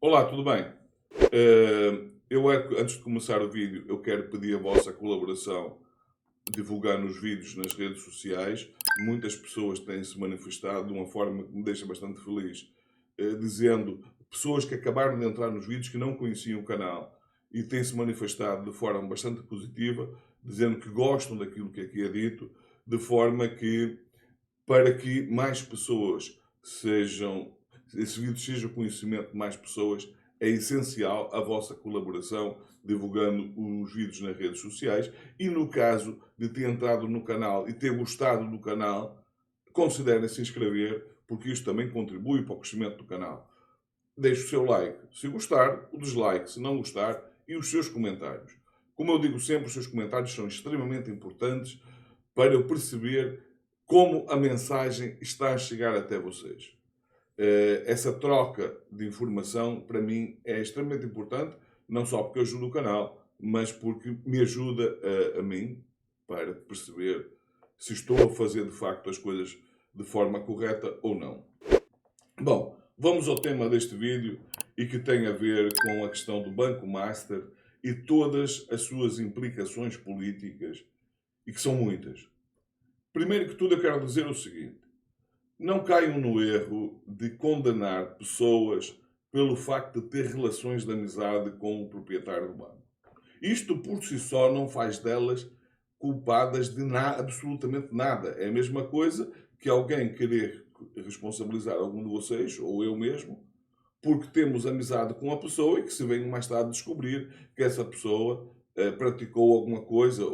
Olá, tudo bem? Antes de começar o vídeo, eu quero pedir a vossa colaboração divulgando os vídeos nas redes sociais. Muitas pessoas têm-se manifestado de uma forma que me deixa bastante feliz, dizendo, pessoas que acabaram de entrar nos vídeos que não conheciam o canal e têm-se manifestado de forma bastante positiva, dizendo que gostam daquilo que aqui é dito, de forma que, para que mais pessoas esse vídeo seja o conhecimento de mais pessoas, é essencial a vossa colaboração divulgando os vídeos nas redes sociais e, no caso de ter entrado no canal e ter gostado do canal, considerem se inscrever, porque isto também contribui para o crescimento do canal. Deixe o seu like se gostar, o dislike se não gostar e os seus comentários. Como eu digo sempre, os seus comentários são extremamente importantes para eu perceber como a mensagem está a chegar até vocês. Essa troca de informação, para mim, é extremamente importante, não só porque ajuda o canal, mas porque me ajuda a mim para perceber se estou a fazer, de facto, as coisas de forma correta ou não. Bom, vamos ao tema deste vídeo e que tem a ver com a questão do Banco Master e todas as suas implicações políticas, e que são muitas. Primeiro que tudo, eu quero dizer o seguinte: não caiam no erro de condenar pessoas pelo facto de ter relações de amizade com o proprietário do banco. Isto por si só não faz delas culpadas de absolutamente nada. É a mesma coisa que alguém querer responsabilizar algum de vocês, ou eu mesmo, porque temos amizade com a pessoa e que se vem mais tarde descobrir que essa pessoa praticou alguma coisa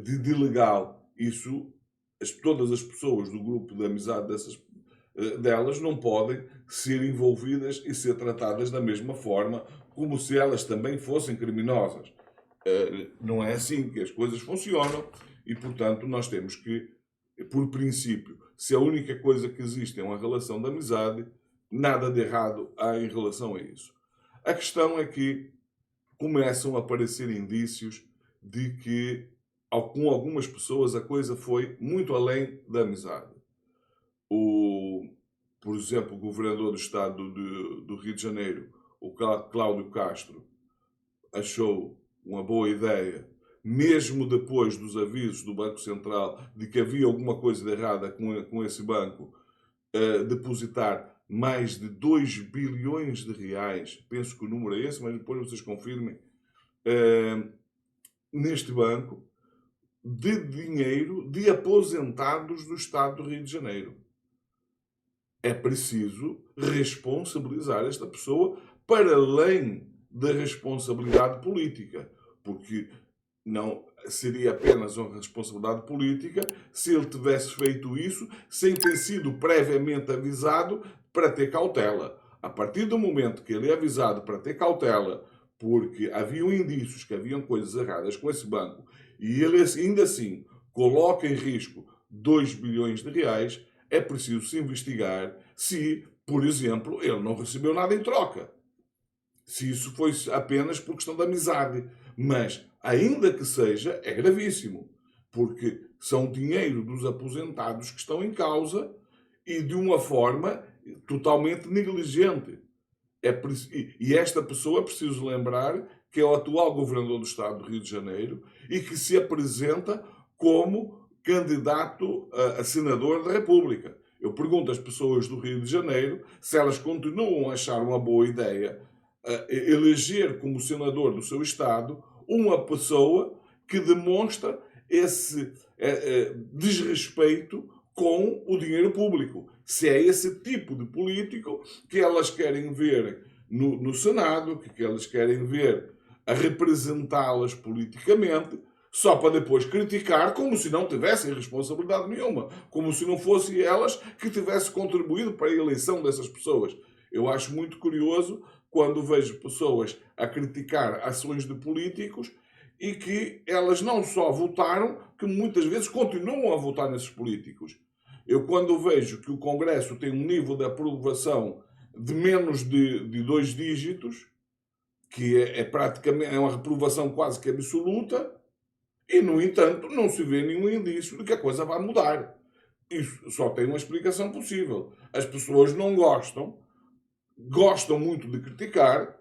de ilegal. Isso, todas as pessoas do grupo de amizade delas não podem ser envolvidas e ser tratadas da mesma forma como se elas também fossem criminosas. Não é assim que as coisas funcionam e, portanto, nós temos que, por princípio, se a única coisa que existe é uma relação de amizade, nada de errado há em relação a isso. A questão é que começam a aparecer indícios de que, com algumas pessoas, a coisa foi muito além da amizade. Por exemplo, o governador do estado do Rio de Janeiro, o Cláudio Castro, achou uma boa ideia, mesmo depois dos avisos do Banco Central de que havia alguma coisa de errada com esse banco, depositar mais de 2 bilhões de reais, penso que o número é esse, mas depois vocês confirmem, neste banco, de dinheiro de aposentados do estado do Rio de Janeiro. É preciso responsabilizar esta pessoa para além da responsabilidade política, porque não seria apenas uma responsabilidade política se ele tivesse feito isso sem ter sido previamente avisado para ter cautela. A partir do momento que ele é avisado para ter cautela, porque haviam indícios que haviam coisas erradas com esse banco, e ele ainda assim coloca em risco 2 bilhões de reais, é preciso se investigar se, por exemplo, ele não recebeu nada em troca. Se isso foi apenas por questão de amizade. Mas, ainda que seja, é gravíssimo. Porque são dinheiro dos aposentados que estão em causa e de uma forma totalmente negligente. E esta pessoa, é preciso lembrar, que é o atual governador do estado do Rio de Janeiro e que se apresenta como candidato a senador da República. Eu pergunto às pessoas do Rio de Janeiro se elas continuam a achar uma boa ideia eleger como senador do seu estado uma pessoa que demonstra esse desrespeito com o dinheiro público. Se é esse tipo de político que elas querem ver no Senado, que elas querem ver a representá-las politicamente, só para depois criticar como se não tivessem responsabilidade nenhuma, como se não fossem elas que tivessem contribuído para a eleição dessas pessoas. Eu acho muito curioso quando vejo pessoas a criticar ações de políticos e que elas não só votaram, que muitas vezes continuam a votar nesses políticos. Eu, quando vejo que o Congresso tem um nível de aprovação de menos de 2 dígitos, que praticamente uma reprovação quase que absoluta, e, no entanto, não se vê nenhum indício de que a coisa vai mudar. Isso só tem uma explicação possível. As pessoas não gostam gostam muito de criticar,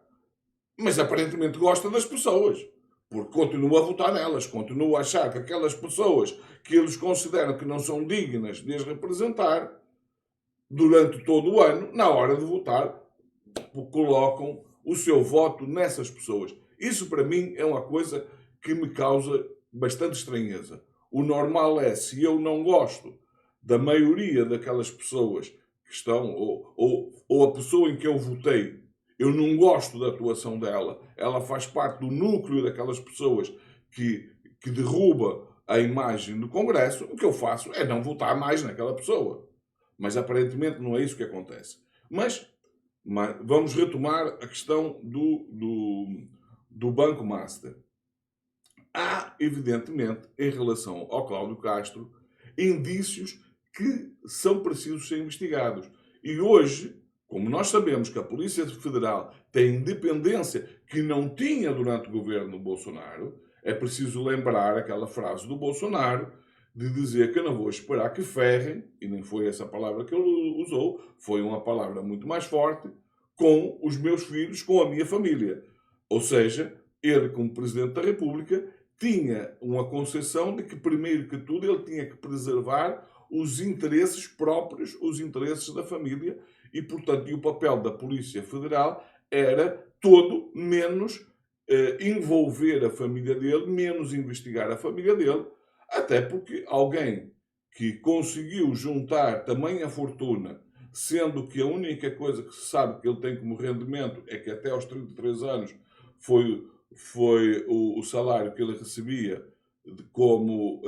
mas aparentemente gosta das pessoas, porque continua a votar nelas, continua a achar que aquelas pessoas que eles consideram que não são dignas de as representar, durante todo o ano, na hora de votar, colocam o seu voto nessas pessoas. Isso para mim é uma coisa que me causa bastante estranheza. O normal é, se eu não gosto da maioria daquelas pessoas que estão, ou a pessoa em que eu votei, eu não gosto da atuação dela, ela faz parte do núcleo daquelas pessoas que derruba a imagem do Congresso, o que eu faço é não votar mais naquela pessoa. Mas aparentemente não é isso que acontece. Mas vamos retomar a questão do Banco Master. Há, evidentemente, em relação ao Cláudio Castro, indícios que são precisos ser investigados. E hoje, como nós sabemos que a Polícia Federal tem independência que não tinha durante o governo Bolsonaro, é preciso lembrar aquela frase do Bolsonaro de dizer que eu não vou esperar que ferrem, e nem foi essa palavra que ele usou, foi uma palavra muito mais forte, com os meus filhos, com a minha família. Ou seja, ele, como Presidente da República, tinha uma concepção de que, primeiro que tudo, ele tinha que preservar os interesses próprios, os interesses da família, e, portanto, o papel da Polícia Federal era todo menos envolver a família dele, menos investigar a família dele, até porque alguém que conseguiu juntar tamanha fortuna, sendo que a única coisa que se sabe que ele tem como rendimento é que até aos 33 anos foi o salário que ele recebia como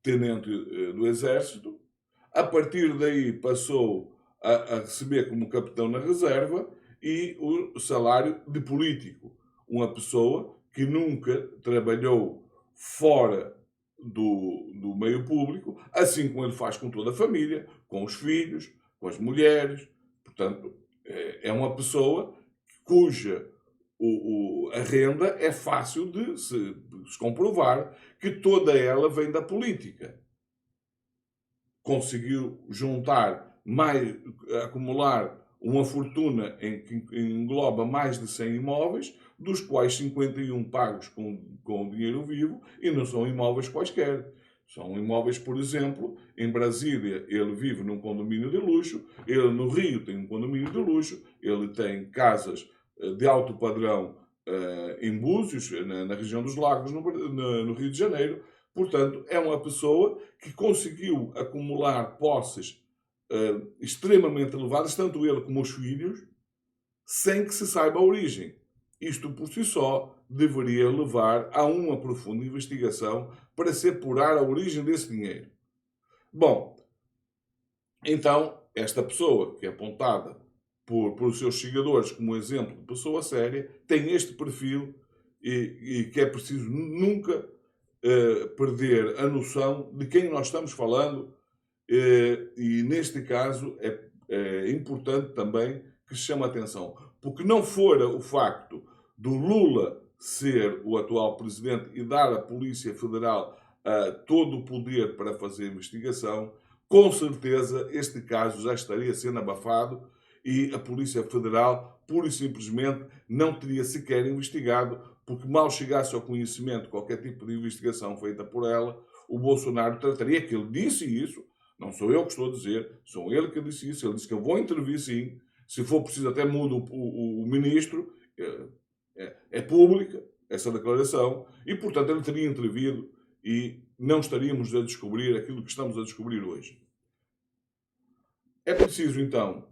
tenente do Exército. A partir daí passou a receber como capitão na reserva e o salário de político. Uma pessoa que nunca trabalhou fora do meio público, assim como ele faz com toda a família, com os filhos, com as mulheres. Portanto, é uma pessoa cuja a renda é fácil de se comprovar que toda ela vem da política. Conseguiu juntar acumular uma fortuna que engloba mais de 100 imóveis, dos quais 51 pagos com dinheiro vivo, e não são imóveis quaisquer. São imóveis, por exemplo, em Brasília ele vive num condomínio de luxo, ele no Rio tem um condomínio de luxo, ele tem casas de alto padrão em Búzios, na região dos Lagos, no Rio de Janeiro. Portanto, é uma pessoa que conseguiu acumular posses extremamente elevadas, tanto ele como os filhos, sem que se saiba a origem. Isto por si só deveria levar a uma profunda investigação para se apurar a origem desse dinheiro. Bom, então, esta pessoa, que é apontada por seus seguidores como exemplo de pessoa séria, tem este perfil e que é preciso nunca perder a noção de quem nós estamos falando, e neste caso é importante também que se chame a atenção, porque não fora o facto do Lula ser o atual presidente e dar à Polícia Federal todo o poder para fazer a investigação, com certeza este caso já estaria sendo abafado e a Polícia Federal, pura e simplesmente, não teria sequer investigado, porque mal chegasse ao conhecimento qualquer tipo de investigação feita por ela, o Bolsonaro trataria que ele disse isso, não sou eu que estou a dizer, sou ele que disse isso, ele disse que eu vou intervir sim, se for preciso até mudo o ministro, é pública essa declaração, e portanto ele teria intervido e não estaríamos a descobrir aquilo que estamos a descobrir hoje. É preciso então,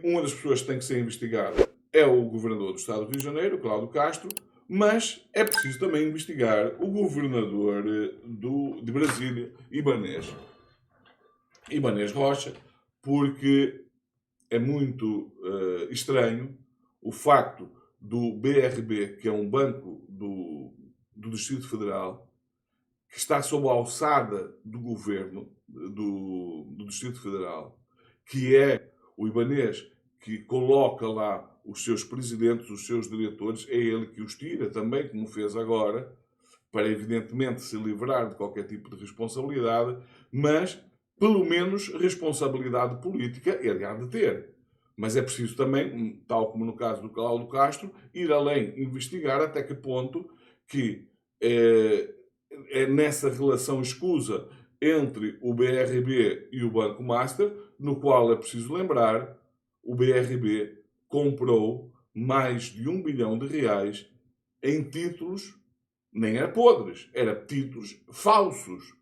uma das pessoas que tem que ser investigada é o governador do Estado do Rio de Janeiro, Cláudio Castro, mas é preciso também investigar o governador de Brasília, Ibanez Rocha, porque é muito estranho o facto do BRB, que é um banco do Distrito Federal, que está sob a alçada do governo do Distrito Federal, que é o Ibanez que coloca lá os seus presidentes, os seus diretores, é ele que os tira também, como fez agora, para evidentemente se livrar de qualquer tipo de responsabilidade, mas pelo menos responsabilidade política ele há de ter. Mas é preciso também, tal como no caso do Cláudio Castro, ir além, investigar até que ponto que é nessa relação escusa entre o BRB e o Banco Master, no qual é preciso lembrar, o BRB comprou mais de R$ 1 bilhão em títulos, nem era podres, era títulos falsos.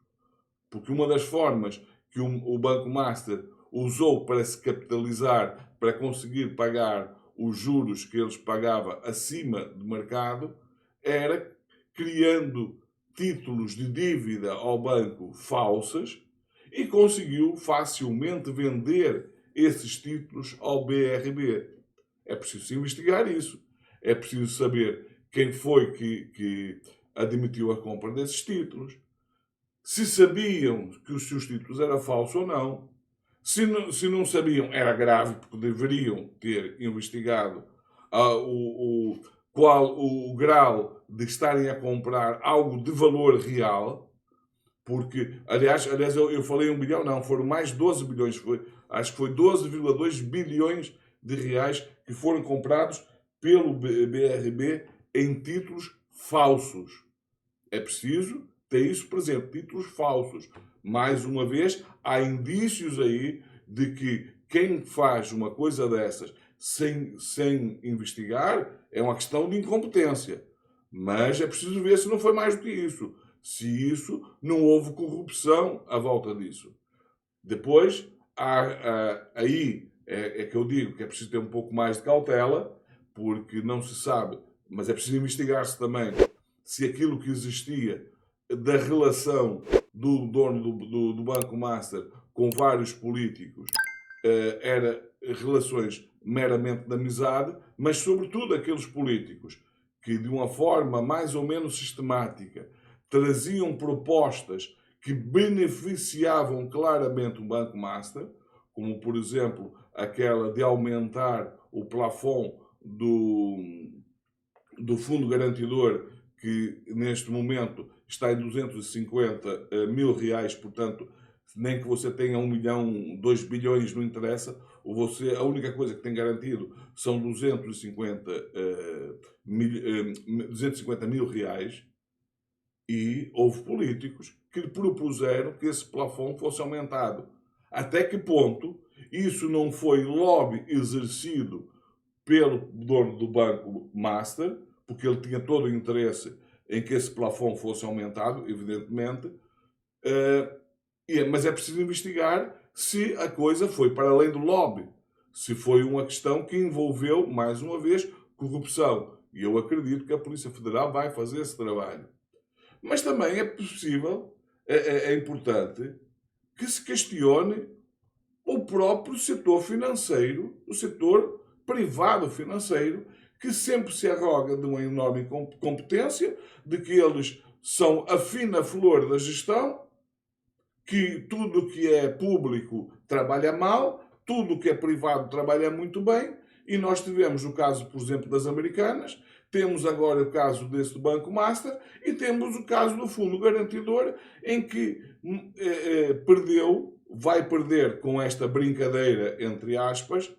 Porque uma das formas que o Banco Master usou para se capitalizar, para conseguir pagar os juros que eles pagavam acima do mercado, era criando títulos de dívida ao banco falsas e conseguiu facilmente vender esses títulos ao BRB. É preciso investigar isso. É preciso saber quem foi que admitiu a compra desses títulos, se sabiam que os seus títulos eram falsos ou não. Se não sabiam, era grave, porque deveriam ter investigado qual o grau de estarem a comprar algo de valor real, porque, aliás eu falei 1 bilhão, não, foram mais 12 bilhões, acho que foi 12,2 bilhões de reais que foram comprados pelo BRB em títulos falsos. É preciso ter isso presente, títulos falsos. Mais uma vez, há indícios aí de que quem faz uma coisa dessas sem investigar é uma questão de incompetência. Mas é preciso ver se não foi mais do que isso. Se isso, não houve corrupção à volta disso. Depois, aí é que eu digo que é preciso ter um pouco mais de cautela, porque não se sabe, mas é preciso investigar-se também se aquilo que existia da relação do dono do Banco Master com vários políticos era relações meramente de amizade, mas sobretudo aqueles políticos que de uma forma mais ou menos sistemática traziam propostas que beneficiavam claramente o Banco Master, como por exemplo aquela de aumentar o plafond do Fundo Garantidor, que neste momento está em 250 mil reais, portanto, nem que você tenha 1 milhão, 2 bilhões, não interessa, a única coisa que tem garantido são 250 mil reais, e houve políticos que propuseram que esse plafond fosse aumentado. Até que ponto isso não foi lobby exercido pelo dono do Banco Master, porque ele tinha todo o interesse em que esse plafond fosse aumentado, evidentemente, mas é preciso investigar se a coisa foi para além do lobby, se foi uma questão que envolveu, mais uma vez, corrupção. E eu acredito que a Polícia Federal vai fazer esse trabalho. Mas também é possível, é importante, que se questione o próprio setor financeiro, o setor privado financeiro, que sempre se arroga de uma enorme competência, de que eles são a fina flor da gestão, que tudo o que é público trabalha mal, tudo o que é privado trabalha muito bem, e nós tivemos o caso, por exemplo, das americanas, temos agora o caso desse Banco Master e temos o caso do Fundo Garantidor, em que vai perder com esta brincadeira, entre aspas,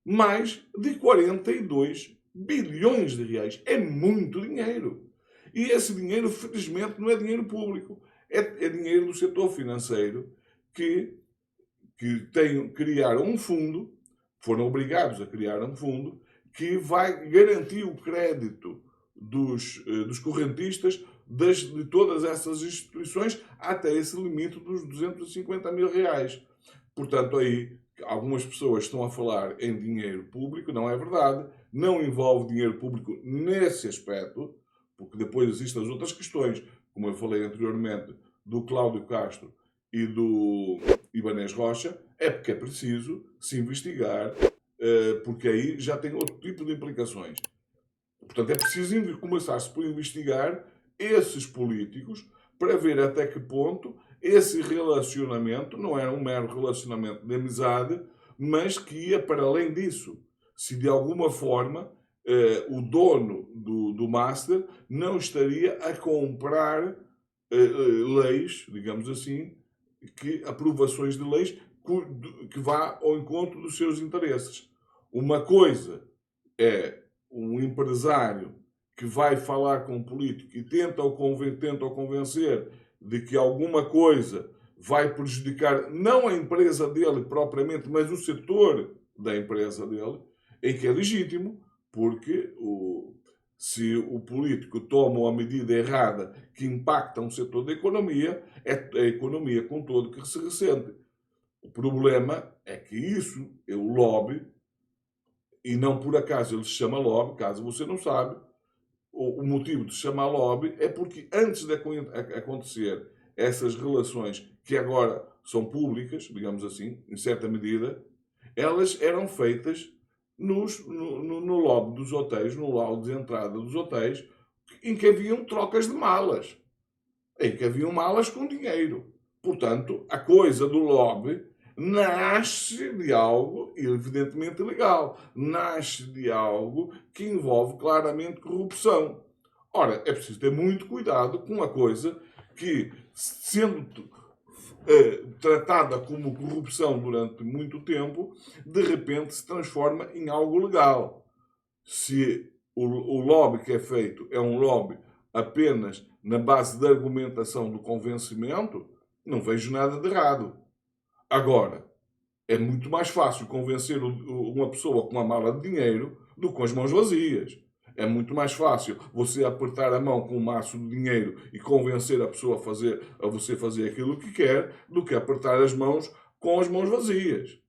mais de 42 bilhões de reais. É muito dinheiro. E esse dinheiro, felizmente, não é dinheiro público. É dinheiro do setor financeiro que criaram um fundo, foram obrigados a criar um fundo, que vai garantir o crédito dos correntistas de todas essas instituições até esse limite dos 250 mil reais. Portanto, aí algumas pessoas estão a falar em dinheiro público, não é verdade, não envolve dinheiro público nesse aspecto, porque depois existem as outras questões, como eu falei anteriormente, do Cláudio Castro e do Ibanez Rocha, é porque é preciso se investigar, porque aí já tem outro tipo de implicações. Portanto, é preciso começar-se por investigar esses políticos para ver até que ponto esse relacionamento não era um mero relacionamento de amizade, mas que ia para além disso. Se de alguma forma o dono do Master não estaria a comprar leis, digamos assim, aprovações de leis que vá ao encontro dos seus interesses. Uma coisa é um empresário que vai falar com um político e tenta-o convencer de que alguma coisa vai prejudicar não a empresa dele propriamente, mas o setor da empresa dele, em que é legítimo, porque se o político toma uma medida errada que impacta um setor da economia, é a economia com todo que se ressente. O problema é que isso é o lobby, e não por acaso ele se chama lobby, caso você não sabe, o motivo de se chamar lobby é porque antes de acontecer essas relações que agora são públicas, digamos assim, em certa medida, elas eram feitas no lobby dos hotéis, no hall de entrada dos hotéis, em que haviam trocas de malas, em que haviam malas com dinheiro. Portanto, a coisa do lobby nasce de algo evidentemente ilegal, nasce de algo que envolve claramente corrupção. Ora, é preciso ter muito cuidado com uma coisa que, sendo tratada como corrupção durante muito tempo, de repente se transforma em algo legal. Se o lobby que é feito é um lobby apenas na base da argumentação do convencimento, não vejo nada de errado. Agora, é muito mais fácil convencer uma pessoa com uma mala de dinheiro do que com as mãos vazias. É muito mais fácil você apertar a mão com um maço de dinheiro e convencer a pessoa a você fazer aquilo que quer, do que apertar as mãos com as mãos vazias.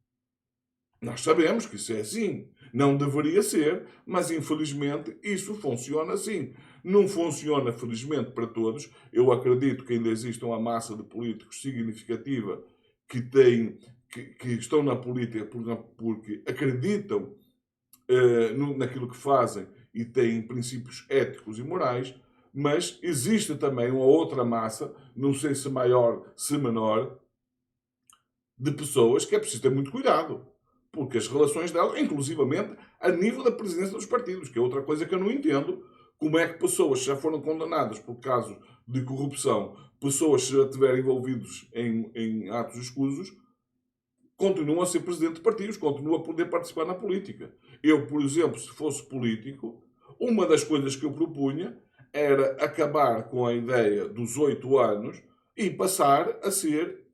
Nós sabemos que isso é assim. Não deveria ser, mas infelizmente isso funciona assim. Não funciona, felizmente, para todos. Eu acredito que ainda existe uma massa de políticos significativa que estão na política porque acreditam naquilo que fazem e têm princípios éticos e morais, mas existe também uma outra massa, não sei se maior, se menor, de pessoas que é preciso ter muito cuidado. Porque as relações delas, inclusivamente a nível da presidência dos partidos, que é outra coisa que eu não entendo, como é que pessoas que já foram condenadas por casos de corrupção, pessoas que já estiveram envolvidos em atos escusos, continuam a ser presidente de partidos, continuam a poder participar na política. Eu, por exemplo, se fosse político, uma das coisas que eu propunha era acabar com a ideia dos 8 anos e passar a ser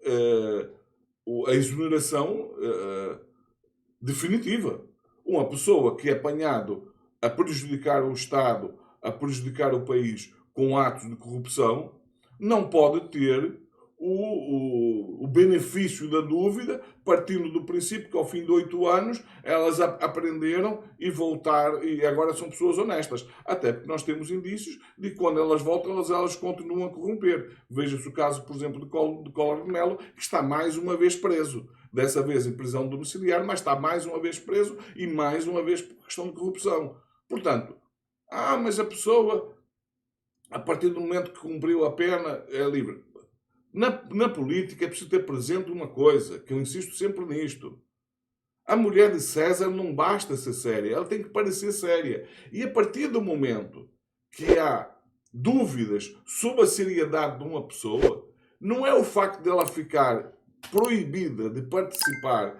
a exoneração definitiva. Uma pessoa que é apanhado a prejudicar o Estado, a prejudicar o país com atos de corrupção, não pode ter o benefício da dúvida, partindo do princípio que ao fim de 8 anos elas aprenderam e agora são pessoas honestas. Até porque nós temos indícios de que quando elas voltam, elas continuam a corromper. Veja-se o caso, por exemplo, de Collor de Mello, que está mais uma vez preso. Dessa vez em prisão domiciliar, mas está mais uma vez preso e mais uma vez por questão de corrupção. Portanto, mas a pessoa, a partir do momento que cumpriu a pena, é livre. Na política é preciso ter presente uma coisa, que eu insisto sempre nisto. A mulher de César não basta ser séria, ela tem que parecer séria. E a partir do momento que há dúvidas sobre a seriedade de uma pessoa, não é o facto dela ficar proibida de participar,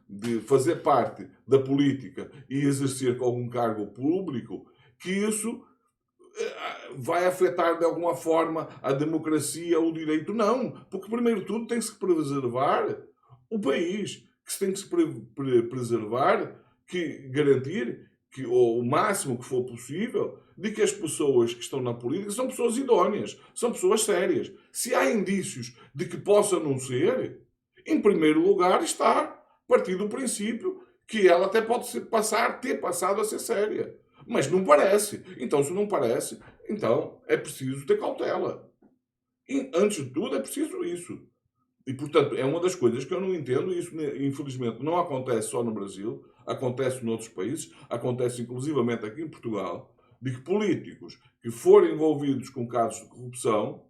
de fazer parte da política e exercer algum cargo público, que isso vai afetar de alguma forma a democracia ou o direito. Não, porque primeiro de tudo tem que se preservar o país, que se tem que se preservar, que garantir que o máximo que for possível de que as pessoas que estão na política são pessoas idóneas, são pessoas sérias. Se há indícios de que possa não ser, em primeiro lugar está partir do princípio que ela até pode ter passado a ser séria. Mas não parece. Então, se não parece, então é preciso ter cautela. E, antes de tudo, é preciso isso. E, portanto, é uma das coisas que eu não entendo, e isso, infelizmente, não acontece só no Brasil, acontece noutros países, acontece inclusivamente aqui em Portugal, de que políticos que forem envolvidos com casos de corrupção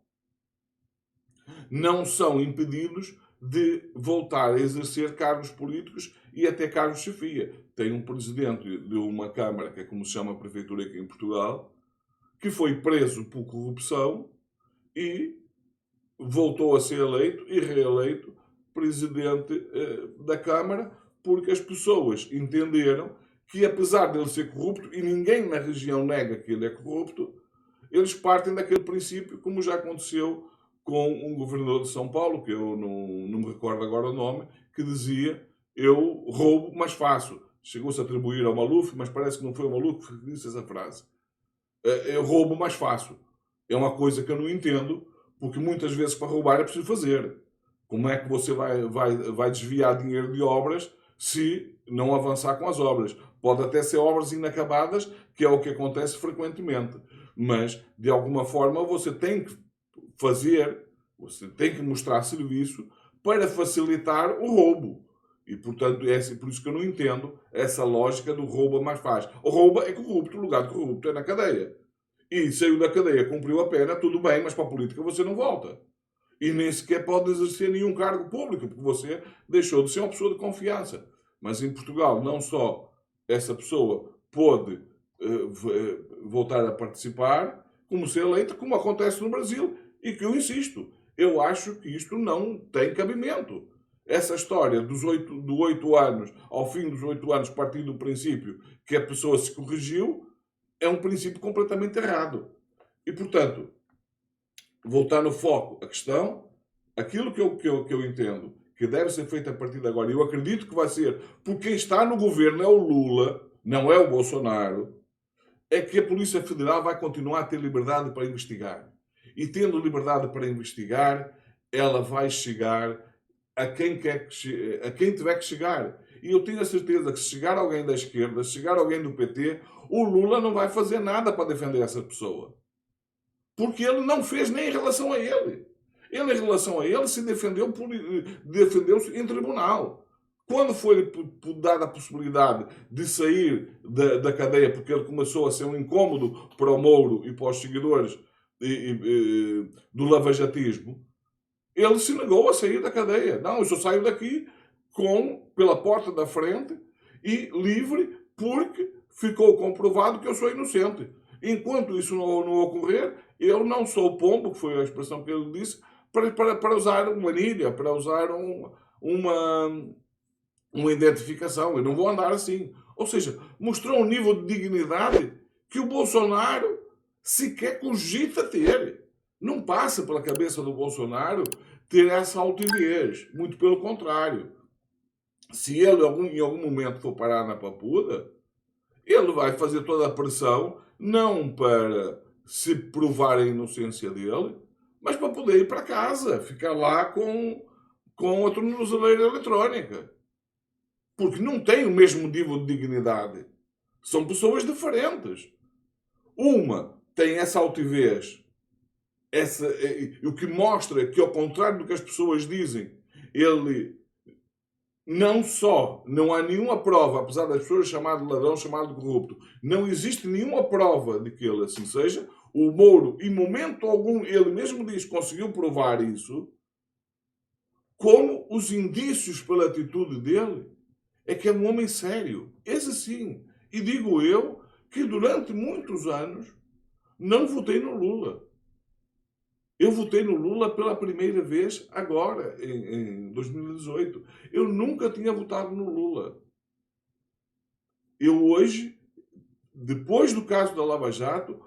não são impedidos de voltar a exercer cargos políticos e até cargos de chefia. Tem um presidente de uma Câmara, que é como se chama a Prefeitura aqui em Portugal, que foi preso por corrupção e voltou a ser eleito e reeleito presidente da Câmara, porque as pessoas entenderam que, apesar dele ser corrupto, e ninguém na região nega que ele é corrupto, eles partem daquele princípio, como já aconteceu com um governador de São Paulo, que eu não me recordo agora o nome, que dizia: eu roubo, mas faço. Chegou-se a atribuir ao Maluf, mas parece que não foi o Maluf que disse essa frase. Eu roubo, mas faço. É uma coisa que eu não entendo, porque muitas vezes para roubar é preciso fazer. Como é que você vai desviar dinheiro de obras se não avançar com as obras? Pode até ser obras inacabadas, que é o que acontece frequentemente. Mas, de alguma forma, você tem que fazer, você tem que mostrar serviço para facilitar o roubo. E, portanto, é por isso que eu não entendo essa lógica do rouba mais faz. O rouba é corrupto, o lugar de corrupto é na cadeia. E saiu da cadeia, cumpriu a pena, tudo bem, mas para a política você não volta. E nem sequer pode exercer nenhum cargo público, porque você deixou de ser uma pessoa de confiança. Mas em Portugal, não só essa pessoa pôde voltar a participar, como ser eleita, como acontece no Brasil, e que eu insisto, eu acho que isto não tem cabimento. Essa história dos 8 anos, ao fim dos 8 anos, partir do princípio que a pessoa se corrigiu, é um princípio completamente errado. E, portanto, voltar no foco a questão, aquilo que eu entendo que deve ser feito a partir de agora, e eu acredito que vai ser, porque quem está no governo é o Lula, não é o Bolsonaro, é que a Polícia Federal vai continuar a ter liberdade para investigar. E tendo liberdade para investigar, ela vai chegar a quem tiver que chegar. E eu tenho a certeza que se chegar alguém da esquerda, se chegar alguém do PT, o Lula não vai fazer nada para defender essa pessoa. Porque ele não fez nem em relação a ele. Ele, em relação a ele, se defendeu-se em tribunal. Quando foi dada a possibilidade de sair da cadeia, porque ele começou a ser um incômodo para o Moro e para os seguidores do lavajatismo, ele se negou a sair da cadeia. Não, eu só saio daqui pela porta da frente e livre, porque ficou comprovado que eu sou inocente. Enquanto isso não ocorrer, eu não sou pombo, que foi a expressão que ele disse, para usar uma anilha, para usar uma identificação. Eu não vou andar assim. Ou seja, mostrou um nível de dignidade que o Bolsonaro sequer cogita ter. Não passa pela cabeça do Bolsonaro ter essa altivez. Muito pelo contrário. Se ele em algum momento for parar na papuda, ele vai fazer toda a pressão, não para se provar a inocência dele, mas para poder ir para casa, ficar lá com a tornozeleira eletrónica. Porque não tem o mesmo nível de dignidade. São pessoas diferentes. Uma tem essa altivez, o que mostra que, ao contrário do que as pessoas dizem, ele não só não há nenhuma prova, apesar das pessoas chamar de ladrão, chamar de corrupto, não existe nenhuma prova de que ele assim seja. O Moro, em momento algum, ele mesmo diz que conseguiu provar isso, como os indícios pela atitude dele é que é um homem sério. Esse sim. E digo eu que durante muitos anos não votei no Lula. Eu votei no Lula pela primeira vez agora, em 2018. Eu nunca tinha votado no Lula. Eu hoje, depois do caso da Lava Jato,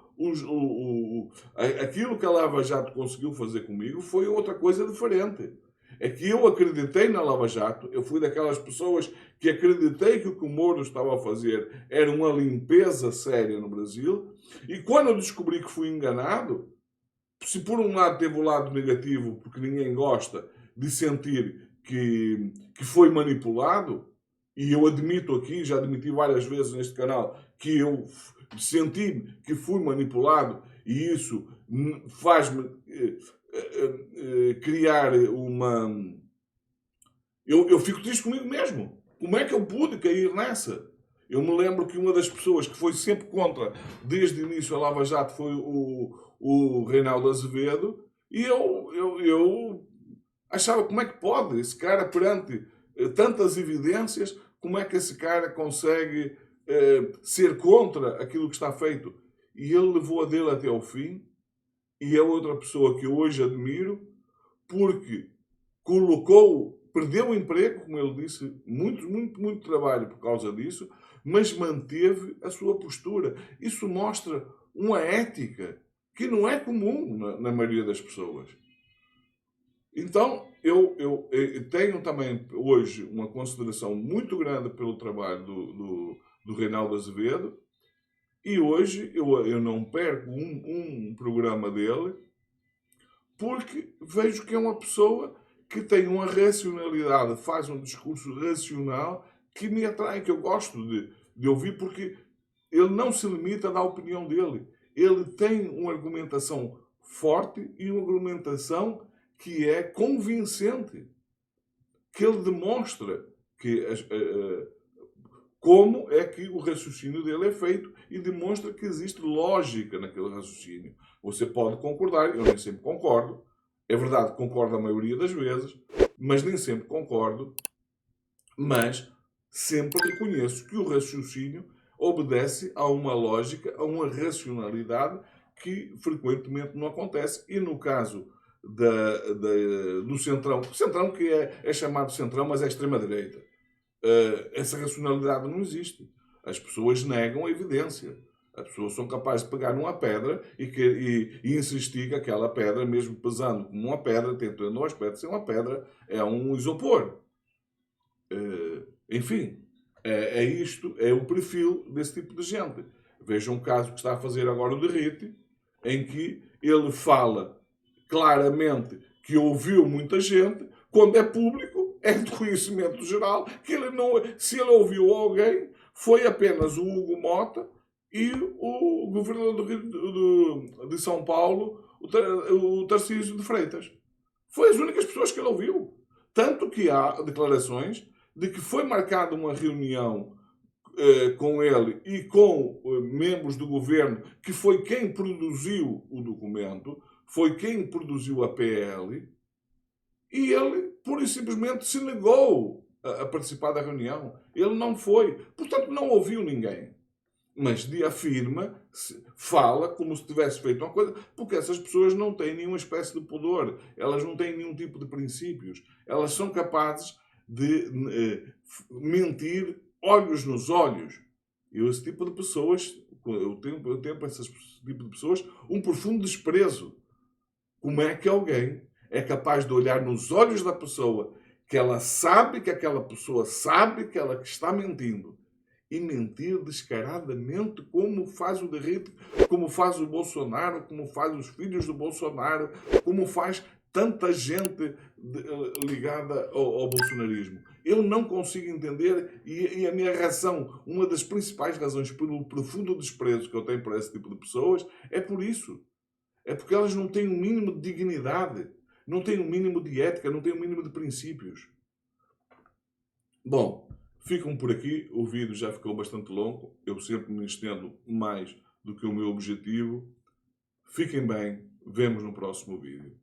aquilo que a Lava Jato conseguiu fazer comigo foi outra coisa diferente. É que eu acreditei na Lava Jato, eu fui daquelas pessoas que acreditei que o que o Moro estava a fazer era uma limpeza séria no Brasil, e quando eu descobri que fui enganado, se por um lado teve o lado negativo, porque ninguém gosta de sentir que foi manipulado, e eu admito aqui, já admiti várias vezes neste canal, que eu senti que fui manipulado, e isso faz-me criar uma... Eu fico triste comigo mesmo. Como é que eu pude cair nessa? Eu me lembro que uma das pessoas que foi sempre contra, desde o início, a Lava Jato, foi o Reinaldo Azevedo, e eu achava, como é que pode esse cara, perante tantas evidências, como é que esse cara consegue ser contra aquilo que está feito? E ele levou a dele até ao fim, e é outra pessoa que eu hoje admiro, porque colocou perdeu o emprego, como ele disse, muito trabalho por causa disso, mas manteve a sua postura. Isso mostra uma ética que não é comum na maioria das pessoas. Então, eu tenho também hoje uma consideração muito grande pelo trabalho do Reinaldo Azevedo, e hoje eu não perco um programa dele, porque vejo que é uma pessoa que tem uma racionalidade, faz um discurso racional que me atrai, que eu gosto de ouvir, porque ele não se limita a dar a opinião dele. Ele tem uma argumentação forte e uma argumentação que é convincente, que ele demonstra que como é que o raciocínio dele é feito e demonstra que existe lógica naquele raciocínio. Você pode concordar, eu nem sempre concordo. É verdade que concordo a maioria das vezes, mas nem sempre concordo. Mas sempre reconheço que o raciocínio obedece a uma lógica, a uma racionalidade que frequentemente não acontece. E no caso do Centrão, o Centrão que é chamado Centrão, mas é extrema-direita, essa racionalidade não existe. As pessoas negam a evidência. As pessoas são capazes de pegar numa pedra e insistir que aquela pedra, mesmo pesando como uma pedra, tendo o aspecto de ser uma pedra, é um isopor. Enfim, é isto, é o perfil desse tipo de gente. Veja um caso que está a fazer agora o Derrite, em que ele fala claramente que ouviu muita gente, quando é público, é de conhecimento geral, que ele não, se ele ouviu alguém, foi apenas o Hugo Mota e o governador de São Paulo, o Tarcísio de Freitas. Foi as únicas pessoas que ele ouviu. Tanto que há declarações de que foi marcada uma reunião com ele e com membros do governo, que foi quem produziu o documento, foi quem produziu a PL, e ele, pura e simplesmente, se negou a participar da reunião. Ele não foi. Portanto, não ouviu ninguém. Mas afirma, fala como se tivesse feito uma coisa, porque essas pessoas não têm nenhuma espécie de pudor, elas não têm nenhum tipo de princípios, elas são capazes de mentir olhos nos olhos. E esse tipo de pessoas, eu tenho para esse tipo de pessoas um profundo desprezo. Como é que alguém é capaz de olhar nos olhos da pessoa, que ela sabe que aquela pessoa sabe que ela está mentindo, e mentir descaradamente, como faz o Derrite, como faz o Bolsonaro, como faz os filhos do Bolsonaro, como faz tanta gente ligada ao bolsonarismo. Eu não consigo entender, e a minha razão, uma das principais razões pelo profundo desprezo que eu tenho por esse tipo de pessoas, é por isso. É porque elas não têm um mínimo de dignidade, não têm um mínimo de ética, não têm um mínimo de princípios. Bom, ficam por aqui. O vídeo já ficou bastante longo. Eu sempre me estendo mais do que o meu objetivo. Fiquem bem. Vemos no próximo vídeo.